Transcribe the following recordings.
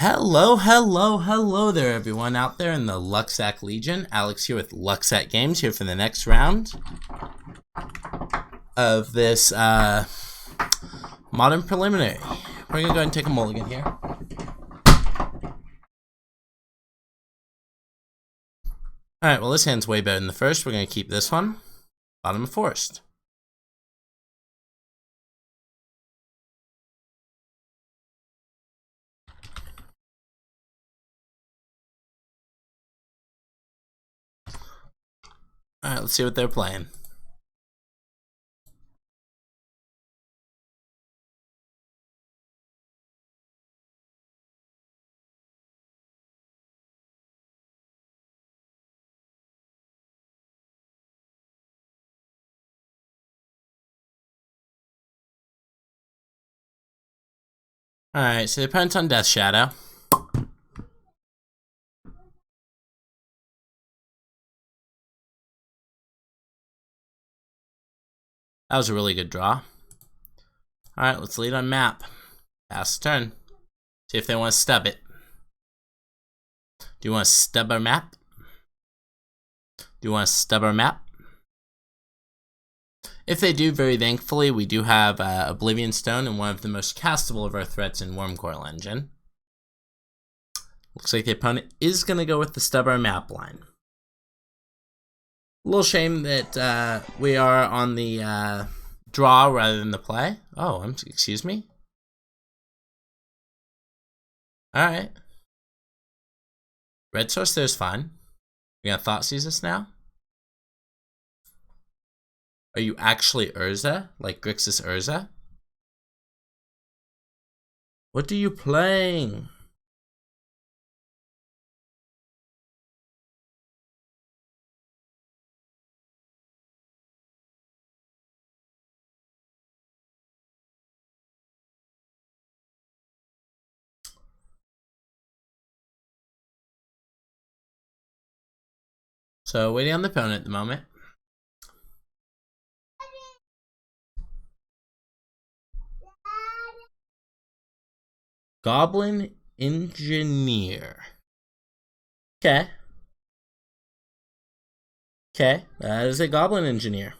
Hello there, everyone out there in the Lucksack Legion. Alex here with Lucksack Games, here for the next round of this modern preliminary. We're gonna go ahead and take a mulligan here. Alright, well, this hand's way better than the first. We're gonna keep this one. Bottom of forest. Alright, let's see what they're playing. Alright, so the opponent's on Death Shadow. That was a really good draw. Alright, let's lead on map. Pass the turn. See if they want to stub it. Do you want to stub our map? Do you want to stub our map? If they do, very thankfully, we do have Oblivion Stone and one of the most castable of our threats in Wormcoil Engine. Looks like the opponent is going to go with the stub our map line. A little shame that we are on the draw rather than the play. Oh, excuse me? Alright. Red source there's fine. We got Thoughtseize this now? Are you actually Urza? Like Grixis Urza? What are you playing? So waiting on the opponent at the moment. Goblin Engineer. Okay. Okay, that is a Goblin Engineer.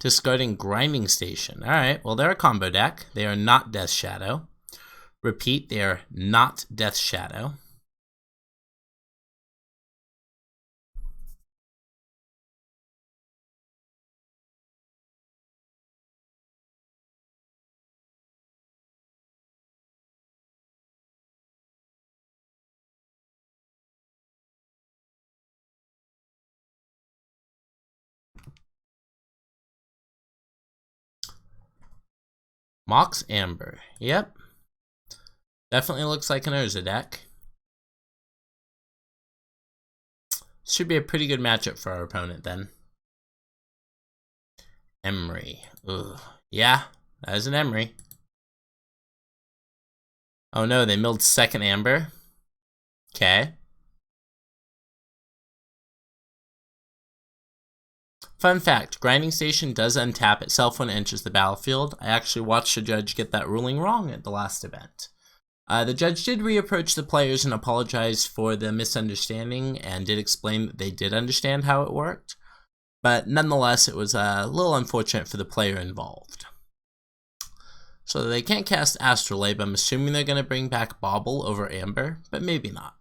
Discarding Grinding Station. Alright, well, they're a combo deck. They are not Death Shadow. Repeat, they are not Death Shadow. Mox Amber. Yep. Definitely looks like an Urza deck. Should be a pretty good matchup for our opponent then. Emery. Ugh. Yeah, that is an Emery. Oh no, they milled second Amber. Okay. Fun fact, Grinding Station does untap itself when it enters the battlefield. I actually watched a judge get that ruling wrong at the last event. The judge did reapproach the players and apologize for the misunderstanding and did explain that they did understand how it worked. But nonetheless, it was a little unfortunate for the player involved. So they can't cast Astrolabe. I'm assuming they're going to bring back Bauble over Amber, but maybe not.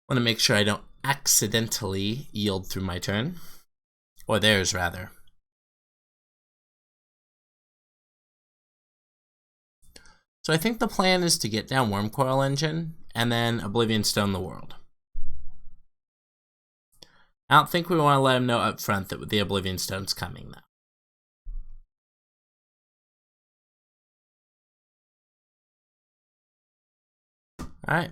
Want to make sure I don't accidentally yield through my turn. Or theirs, rather. So I think the plan is to get down Wormcoil Engine, and then Oblivion Stone the world. I don't think we want to let them know up front that the Oblivion Stone's coming, though. Alright.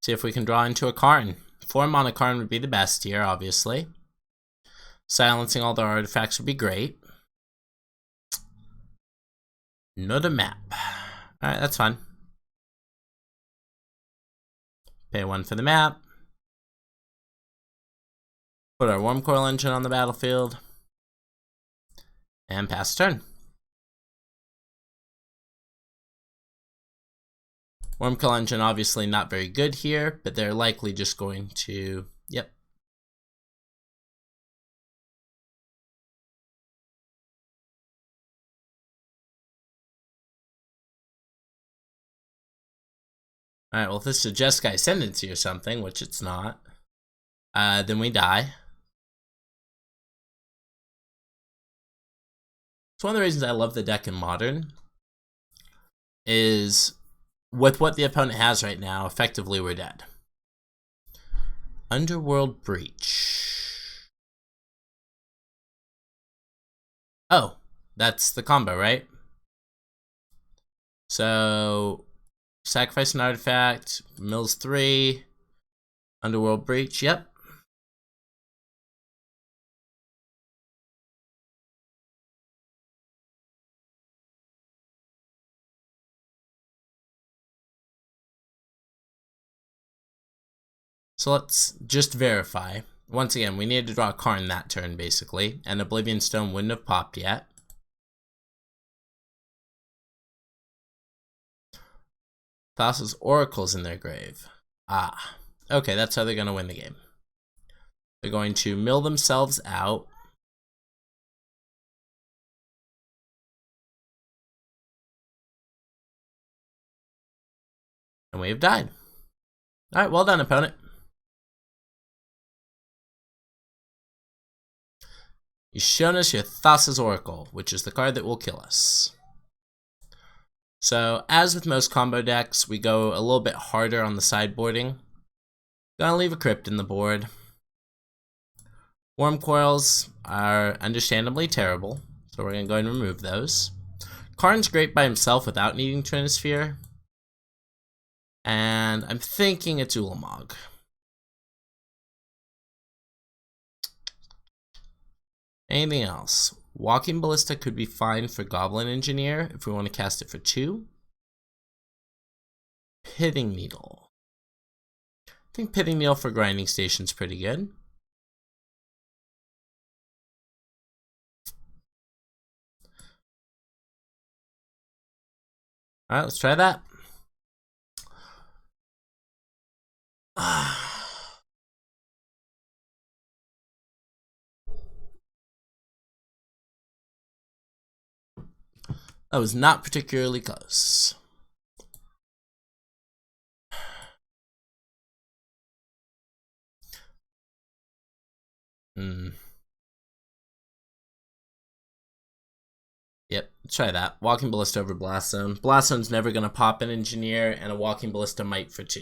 See if we can draw into a Karn. 4 mana Karn would be the best here, obviously. Silencing all the artifacts would be great. Not a map. Alright, that's fine. Pay 1 for the map. Put our Worm Coil Engine on the battlefield. And pass turn. Worm Coil Engine obviously not very good here, but they're likely just going to... Yep. Alright, well if this is just Jeskai Ascendancy or something, which it's not, then we die. It's one of the reasons I love the deck in Modern, is with what the opponent has right now, effectively we're dead. Underworld Breach. Oh, that's the combo, right? So, sacrifice an artifact, mills 3, Underworld Breach, yep. So let's just verify. Once again, we needed to draw a card in that turn, basically, and Oblivion Stone wouldn't have popped yet. Thassa's Oracle's in their grave. Ah, okay, that's how they're going to win the game. They're going to mill themselves out. And we have died. Alright, well done, opponent. You've shown us your Thassa's Oracle, which is the card that will kill us. So, as with most combo decks, we go a little bit harder on the sideboarding. Gonna leave a crypt in the board. Worm Coils are understandably terrible, so we're gonna go ahead and remove those. Karn's great by himself without needing Trinisphere. And I'm thinking it's Ulamog. Anything else? Walking Ballista could be fine for Goblin Engineer if we want to cast it for 2. Pithing Needle. I think Pithing Needle for Grinding Station's pretty good. Alright, let's try that. That was not particularly close. Yep, let's try that. Walking Ballista over Blast Zone. Blast Zone's never going to pop an Engineer, and a Walking Ballista might for 2.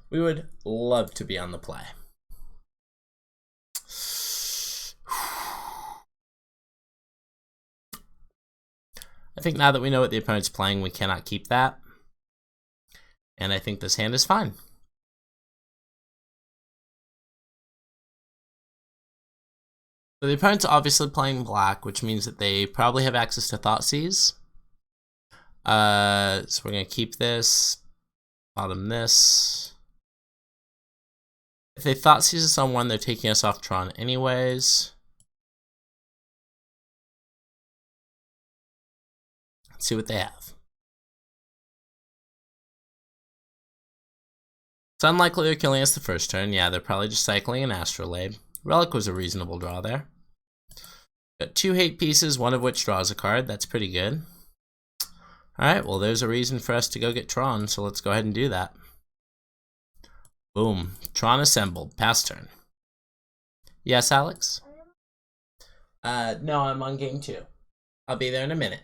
We would love to be on the play. I think now that we know what the opponent's playing, we cannot keep that. And I think this hand is fine. So the opponent's obviously playing black, which means that they probably have access to Thoughtseize. So we're going to keep this, bottom this. If they Thoughtseize us on 1, they're taking us off Tron anyways. Let's see what they have. It's unlikely they're killing us the first turn. Yeah, they're probably just cycling an Astrolabe. Relic was a reasonable draw there. Got 2 hate pieces, one of which draws a card. That's pretty good. Alright, well there's a reason for us to go get Tron, so let's go ahead and do that. Boom. Tron assembled. Pass turn. Yes, Alex? No, I'm on game 2. I'll be there in a minute.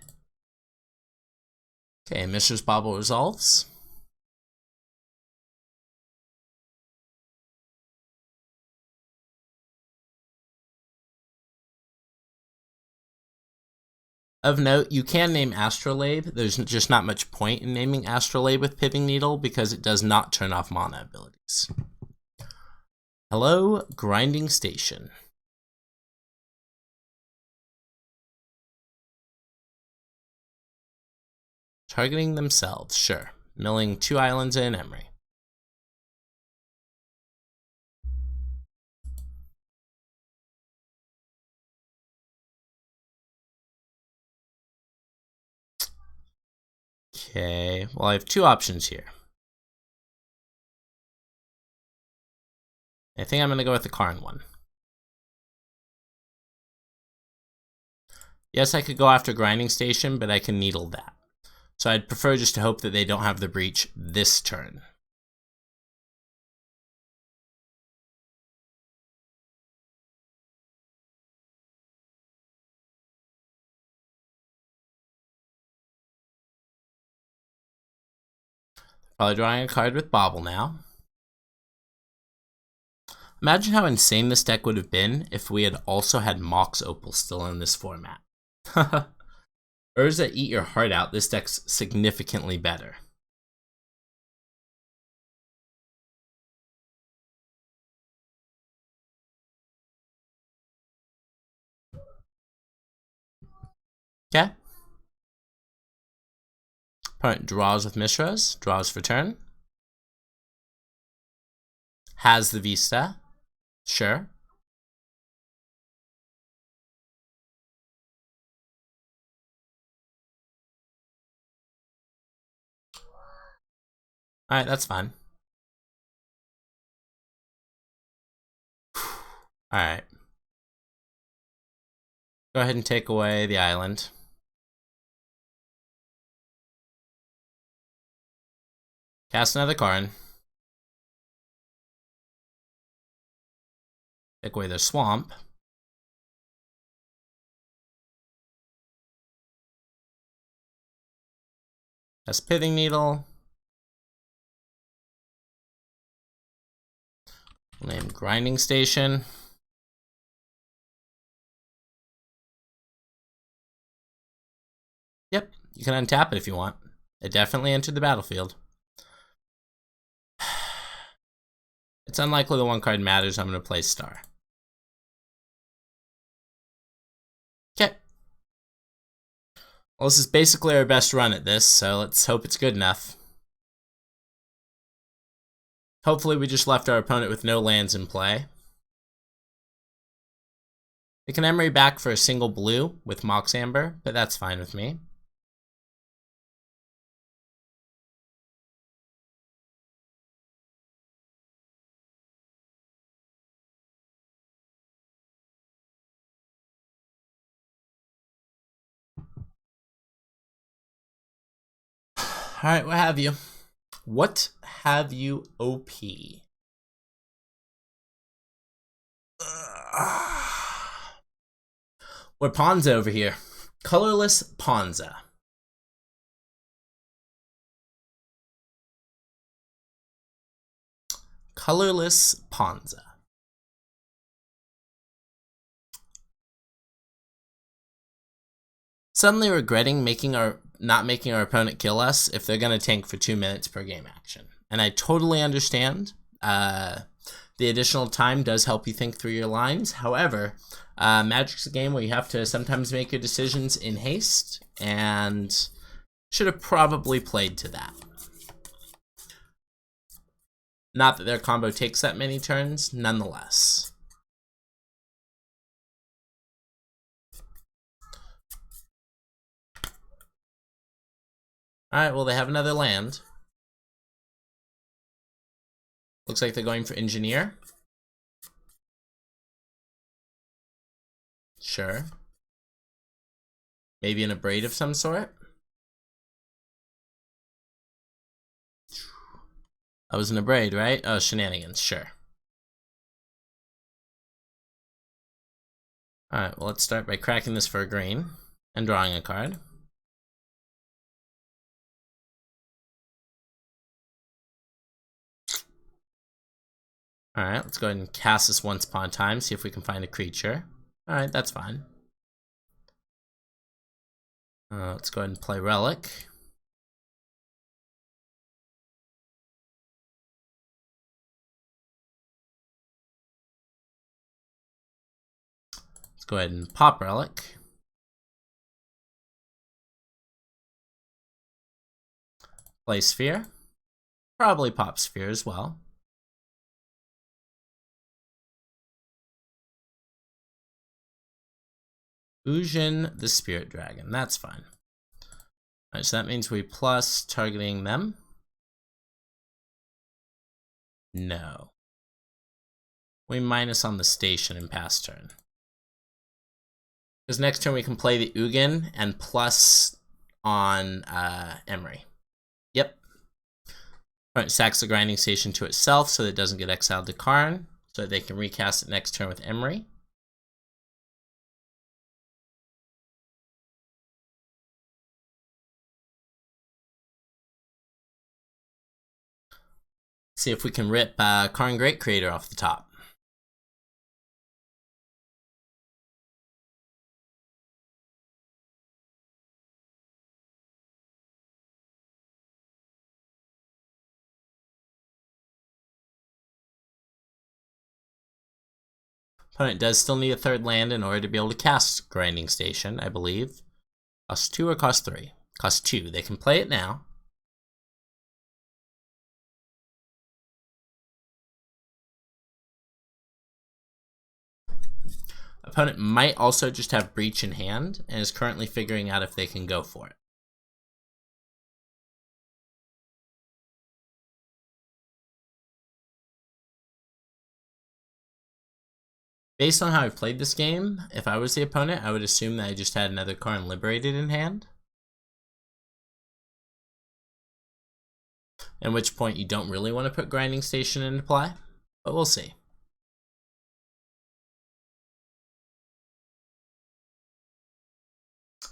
Okay, Mishra's Bauble resolves. Of note, you can name Astrolabe. There's just not much point in naming Astrolabe with Pithing Needle because it does not turn off mana abilities. Hello, Grinding Station. Targeting themselves, sure. Milling 2 islands and an Emery. Okay, well I have 2 options here. I think I'm going to go with the Karn one. Yes, I could go after Grinding Station, but I can Needle that. So I'd prefer just to hope that they don't have the breach this turn. Probably drawing a card with Bobble now. Imagine how insane this deck would have been if we had also had Mox Opal still in this format. Urza, eat your heart out. This deck's significantly better. Okay. Opponent draws with Mishras, draws for turn. Has the Vista. Sure. Alright, that's fine. Alright. Go ahead and take away the island. Cast another Karn. Take away their swamp. Cast Pithing Needle. Name Grinding Station. Yep, you can untap it if you want. It definitely entered the battlefield. It's unlikely the one card matters. I'm going to play Star. Okay. Well, this is basically our best run at this, so let's hope it's good enough. Hopefully we just left our opponent with no lands in play. We can Emery back for a single blue with Mox Amber, but that's fine with me. Alright, what have you? What have you, OP? We're Ponza over here. Colorless Ponza. Colorless Ponza. Suddenly regretting not making our opponent kill us if they're going to tank for 2 minutes per game action. And I totally understand. The additional time does help you think through your lines. However, Magic's a game where you have to sometimes make your decisions in haste, and should have probably played to that. Not that their combo takes that many turns, nonetheless. Alright, well, they have another land. Looks like they're going for Engineer. Sure. Maybe an Abrade of some sort. That was an Abrade, right? Oh, shenanigans, sure. Alright, well, let's start by cracking this for a green and drawing a card. Alright, let's go ahead and cast this once upon a time, see if we can find a creature. Alright, that's fine. Let's go ahead and play Relic. Let's go ahead and pop Relic. Play Sphere. Probably pop Sphere as well. Ujin the Spirit Dragon. That's fine. Alright, so that means we plus targeting them. No. We minus on the station in pass turn. Because next turn we can play the Ugin and plus on Emery. Yep. Alright, sacks the grinding station to itself so that it doesn't get exiled to Karn, so that they can recast it next turn with Emery. See if we can rip Karn Great Creator off the top. Opponent does still need a third land in order to be able to cast Grinding Station, I believe. Cost 2 or cost 3? Cost 2. They can play it now. Opponent might also just have Breach in hand and is currently figuring out if they can go for it. Based on how I've played this game, if I was the opponent, I would assume that I just had another Karn Liberated in hand. At which point you don't really want to put Grinding Station into play, but we'll see.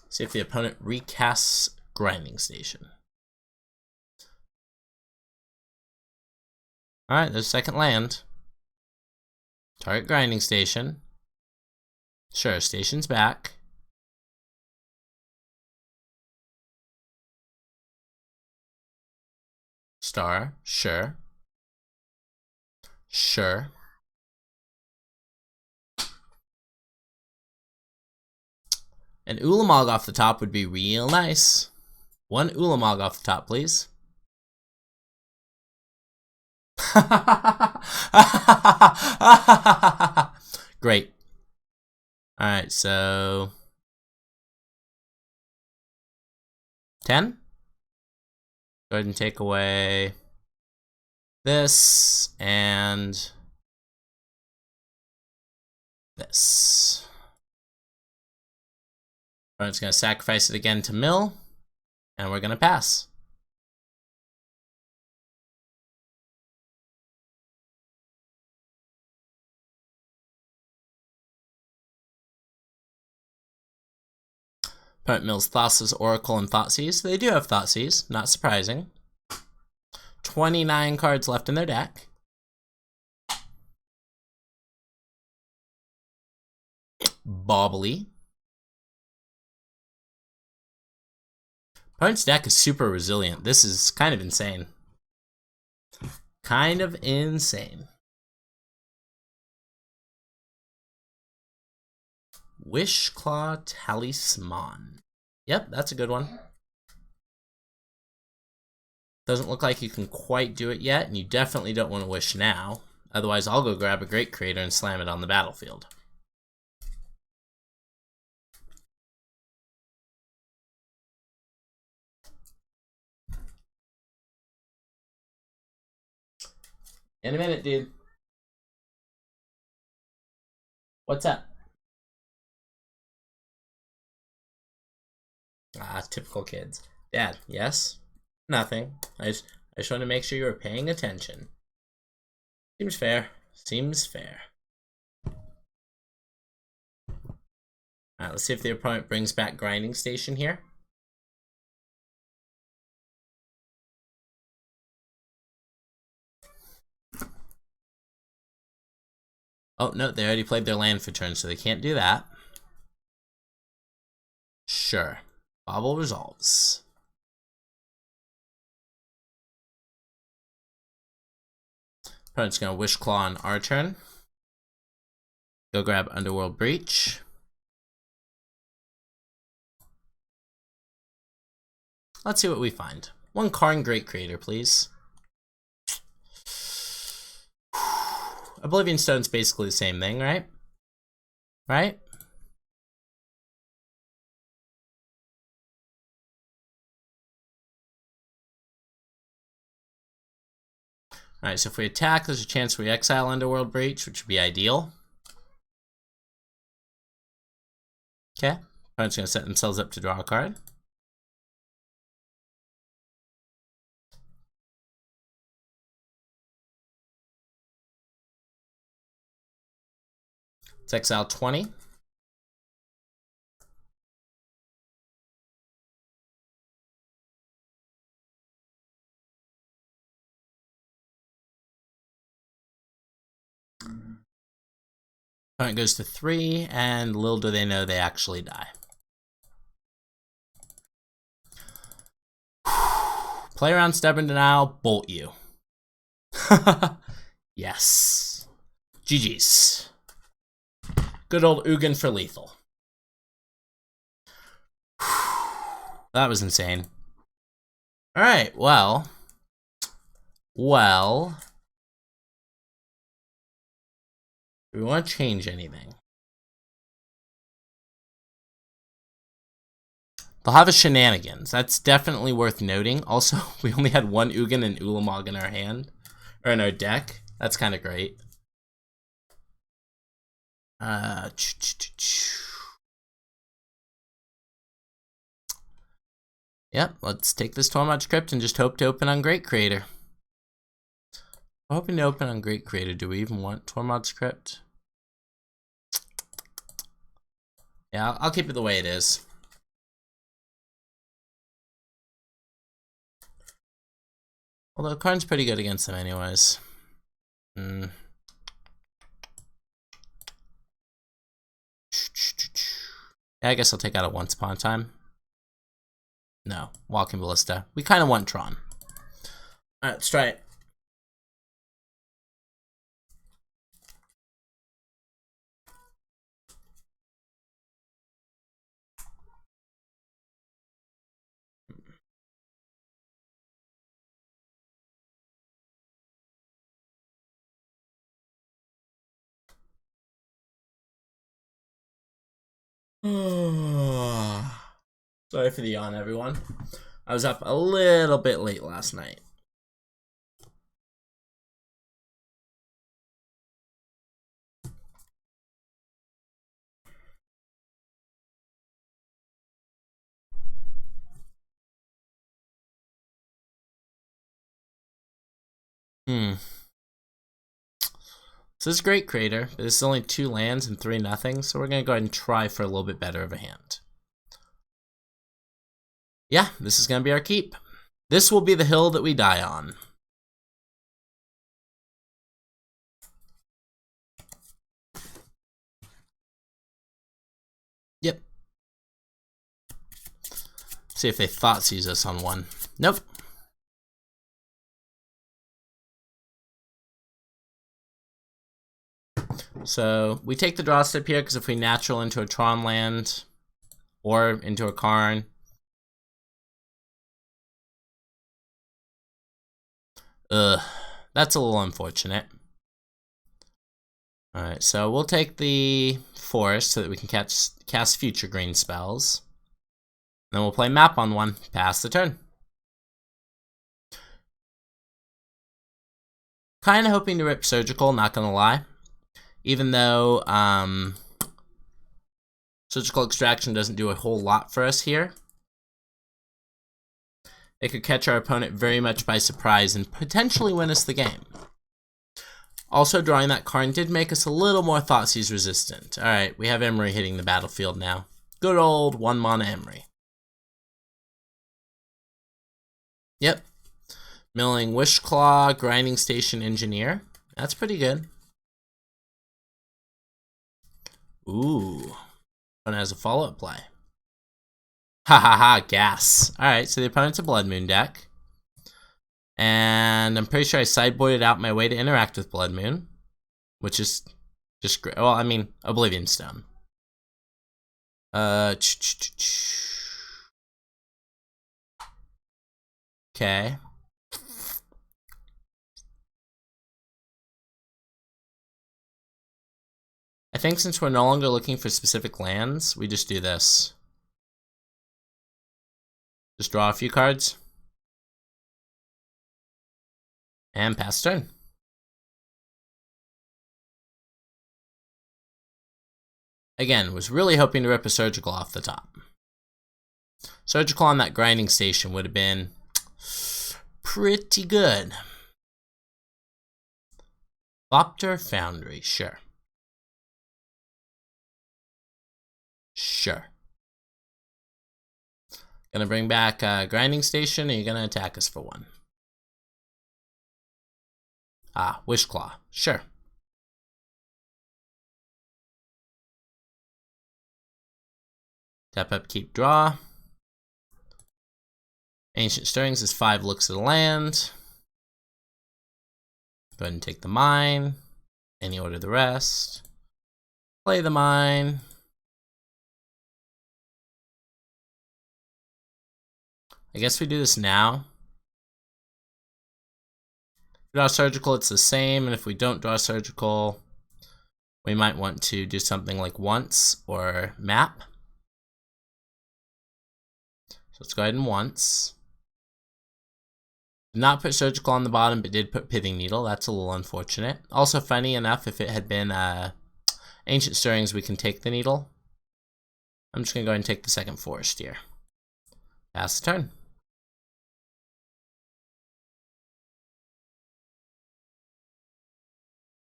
See if the opponent recasts Grinding Station. Alright, there's a second land. Target Grinding Station. Sure, station's back. Star, sure. Sure. An Ulamog off the top would be real nice. One Ulamog off the top, please. Great. Alright, so 10. Go ahead and take away this and this. Opponent's going to sacrifice it again to mill, and we're going to pass. Opponent mills Thassa's Oracle and Thoughtseize. They do have Thoughtseize, not surprising. 29 cards left in their deck. Bobbly. Opponent's deck is super resilient. This is kind of insane. Kind of insane. Wishclaw Talisman. Yep, that's a good one. Doesn't look like you can quite do it yet, and you definitely don't want to wish now. Otherwise, I'll go grab a Great Creator and slam it on the battlefield. In a minute, dude. What's up? Typical kids. Dad, yes? Nothing. I just wanted to make sure you were paying attention. Seems fair. Seems fair. Alright, let's see if the opponent brings back Grinding Station here. Oh, no, they already played their land for turn, so they can't do that. Sure. Bobble resolves. Opponent's gonna Wish Claw on our turn. Go grab Underworld Breach. Let's see what we find. One Karn Great Creator, please. Oblivion Stone's basically the same thing, right? Right? Alright, so if we attack, there's a chance we exile Underworld Breach, which would be ideal. Okay. Opponent's going to set themselves up to draw a card. Let's exile 20. Opponent goes to 3, and little do they know they actually die. Play around Stubborn Denial, bolt you. Yes. GG's. Good old Ugin for lethal. That was insane. Alright, well. Do we want to change anything? They'll have a Shenanigans. That's definitely worth noting. Also, we only had one Ugin and Ulamog in our hand. Or in our deck. That's kind of great. Yep, let's take this Tormod's Crypt and just hope to open on Great Creator. I'm hoping to open on Great Creator. Do we even want Tormod's Crypt? Yeah, I'll keep it the way it is. Although Karn's pretty good against them anyways. Yeah, I guess I'll take out a Once Upon a Time. No, Walking Ballista. We kind of want Tron. Alright, let's try it. Sorry for the yawn, everyone. I was up a little bit late last night. So this is Great Creator. This is only 2 lands and 3 nothing, so we're going to go ahead and try for a little bit better of a hand. Yeah, this is going to be our keep. This will be the hill that we die on. Yep. See if they thought sees us on one. Nope. So we take the draw step here because if we natural into a Tron land or into a Karn, that's a little unfortunate. Alright, so we'll take the Forest so that we can cast future green spells. Then we'll play Map on one, pass the turn. Kinda hoping to rip Surgical, not gonna lie. Even though Surgical Extraction doesn't do a whole lot for us here. It could catch our opponent very much by surprise and potentially win us the game. Also, drawing that Karn did make us a little more Thoughtseize resistant. Alright, we have Emery hitting the battlefield now. Good old 1-mana Emery. Yep. Milling Wishclaw, Grinding Station Engineer. That's pretty good. Ooh. One has a follow-up play. Ha ha ha, gas. Alright, so the opponent's a Blood Moon deck. And I'm pretty sure I sideboarded out my way to interact with Blood Moon. Which is just great. Well, I mean, Oblivion Stone. Okay. I think since we're no longer looking for specific lands, we just do this. Just draw a few cards. And pass turn. Again, was really hoping to rip a Surgical off the top. Surgical on that grinding station would have been pretty good. Thopter Foundry, sure. Sure. Gonna bring back grinding station, or you gonna attack us for one? Ah, Wishclaw, sure. Tap up, keep, draw. Ancient Stirrings is 5 looks at the land. Go ahead and take the mine. Any order the rest. Play the mine. I guess we do this now. If we draw Surgical, it's the same, and if we don't draw Surgical, we might want to do something like Once or Map. So let's go ahead and Once. Did not put Surgical on the bottom, but did put Pithing Needle. That's a little unfortunate. Also, funny enough, if it had been Ancient Stirrings, we can take the Needle. I'm just going to go ahead and take the second Forest here. Pass the turn.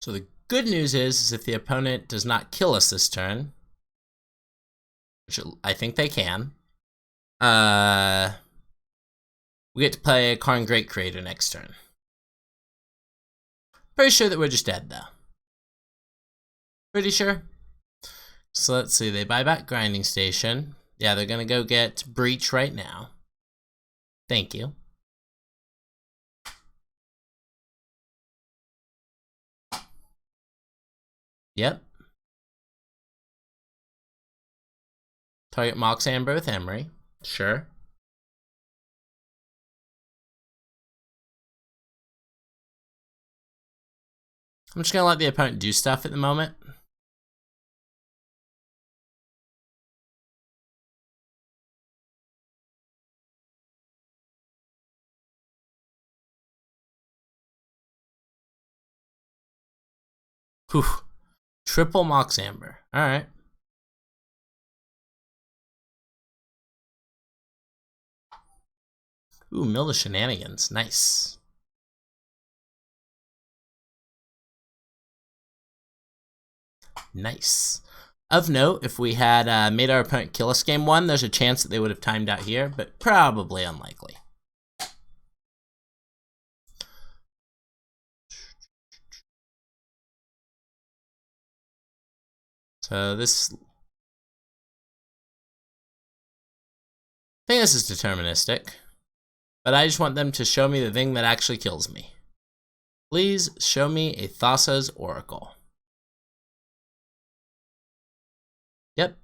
So the good news is if the opponent does not kill us this turn, which I think they can, we get to play a Karn Great Creator next turn. Pretty sure that we're just dead, though. Pretty sure. So let's see, they buy back Grinding Station. Yeah, they're going to go get Breach right now. Thank you. Yep. Target Mox Amber with Emery. Sure. I'm just going to let the opponent do stuff at the moment. Whew. Triple Mox Amber. Alright. Ooh, Mill the Shenanigans. Nice. Nice. Of note, if we had made our opponent kill us game 1, there's a chance that they would have timed out here, but probably unlikely. So this... I think this is deterministic, but I just want them to show me the thing that actually kills me. Please show me a Thassa's Oracle. Yep.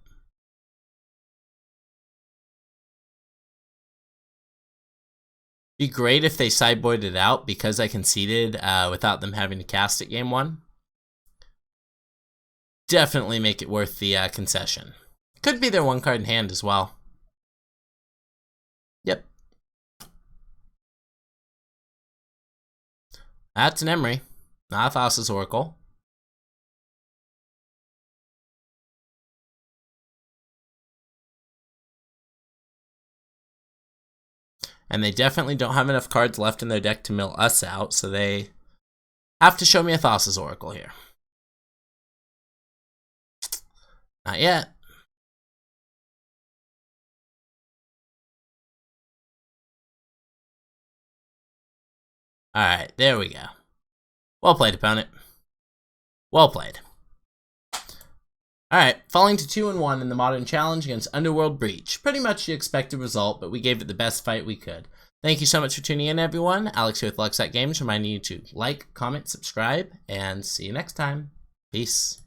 Be great if they sideboarded it out because I conceded without them having to cast it game 1. Definitely make it worth the concession. Could be their 1 card in hand as well. Yep. That's an Emery, not a Thassa's Oracle. And they definitely don't have enough cards left in their deck to mill us out, so they have to show me a Thassa's Oracle here. Not yet. Alright, there we go. Well played, opponent. Well played. Alright, falling to 2-1 in the Modern Challenge against Underworld Breach. Pretty much the expected result, but we gave it the best fight we could. Thank you so much for tuning in, everyone. Alex here with Lucksack Games, reminding you to like, comment, subscribe, and see you next time. Peace.